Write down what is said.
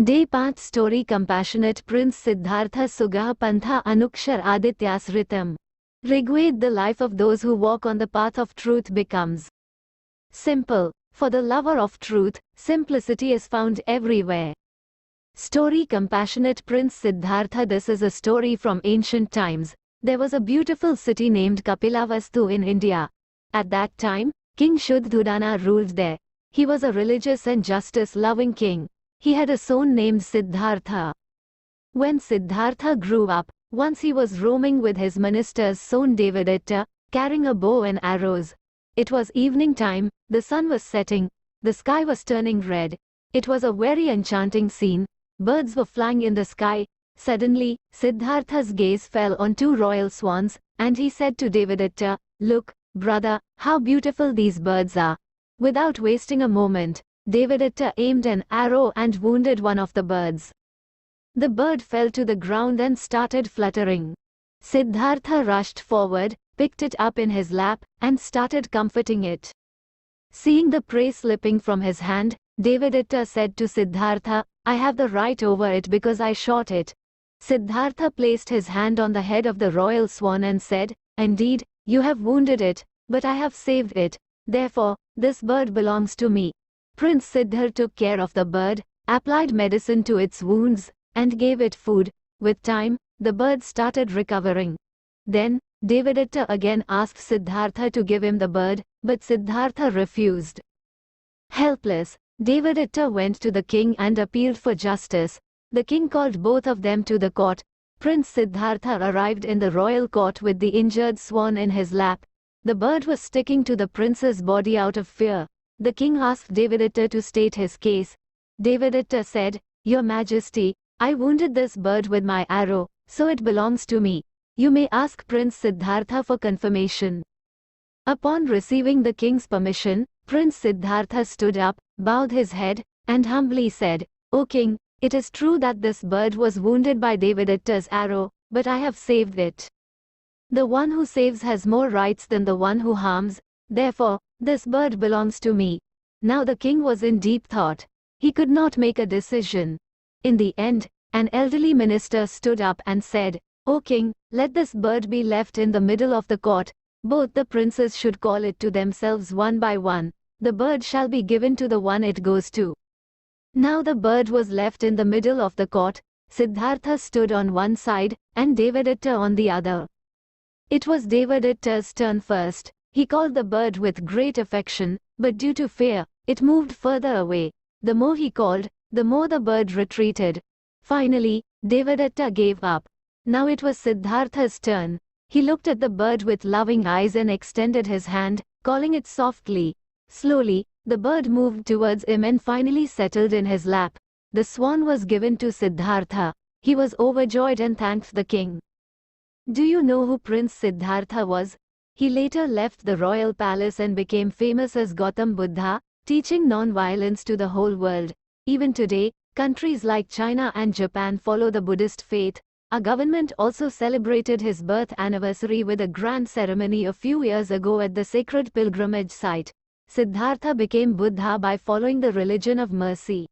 Day-5 Story Compassionate Prince Siddhartha Sugah Pantha Anukshar Adityasritam. Rigved. The life of those who walk on the path of truth becomes simple. For the lover of truth, simplicity is found everywhere. Story Compassionate Prince Siddhartha. This is a story from ancient times. There was a beautiful city named Kapilavastu in India. At that time, King Shuddhodana ruled there. He was a religious and justice-loving king. He had a son named Siddhartha. When Siddhartha grew up, once he was roaming with his minister's son Devadatta, carrying a bow and arrows. It was evening time, the sun was setting, the sky was turning red. It was a very enchanting scene. Birds were flying in the sky. Suddenly, Siddhartha's gaze fell on two royal swans, and he said to Devadatta, "Look, brother, how beautiful these birds are." Without wasting a moment, Devadatta aimed an arrow and wounded one of the birds. The bird fell to the ground and started fluttering. Siddhartha rushed forward, picked it up in his lap, and started comforting it. Seeing the prey slipping from his hand, Devadatta said to Siddhartha, "I have the right over it because I shot it." Siddhartha placed his hand on the head of the royal swan and said, "Indeed, you have wounded it, but I have saved it. Therefore, this bird belongs to me." Prince Siddhartha took care of the bird, applied medicine to its wounds, and gave it food. With time, the bird started recovering. Then, Devadatta again asked Siddhartha to give him the bird, but Siddhartha refused. Helpless, Devadatta went to the king and appealed for justice. The king called both of them to the court. Prince Siddhartha arrived in the royal court with the injured swan in his lap. The bird was sticking to the prince's body out of fear. The king asked Devadatta to state his case. Devadatta said, "Your Majesty, I wounded this bird with my arrow, so it belongs to me. You may ask Prince Siddhartha for confirmation." Upon receiving the king's permission, Prince Siddhartha stood up, bowed his head, and humbly said, "O king, it is true that this bird was wounded by Devadatta's arrow, but I have saved it. The one who saves has more rights than the one who harms. Therefore, this bird belongs to me." Now the king was in deep thought. He could not make a decision. In the end, an elderly minister stood up and said, "O king, let this bird be left in the middle of the court. Both the princes should call it to themselves one by one. The bird shall be given to the one it goes to." Now the bird was left in the middle of the court. Siddhartha stood on one side, and Devadatta on the other. It was Devadatta's turn first. He called the bird with great affection, but due to fear, it moved further away. The more he called, the more the bird retreated. Finally, Devadatta gave up. Now it was Siddhartha's turn. He looked at the bird with loving eyes and extended his hand, calling it softly. Slowly, the bird moved towards him and finally settled in his lap. The swan was given to Siddhartha. He was overjoyed and thanked the king. Do you know who Prince Siddhartha was? He later left the royal palace and became famous as Gautam Buddha, teaching non-violence to the whole world. Even today, countries like China and Japan follow the Buddhist faith. Our government also celebrated his birth anniversary with a grand ceremony a few years ago at the sacred pilgrimage site. Siddhartha became Buddha by following the religion of mercy.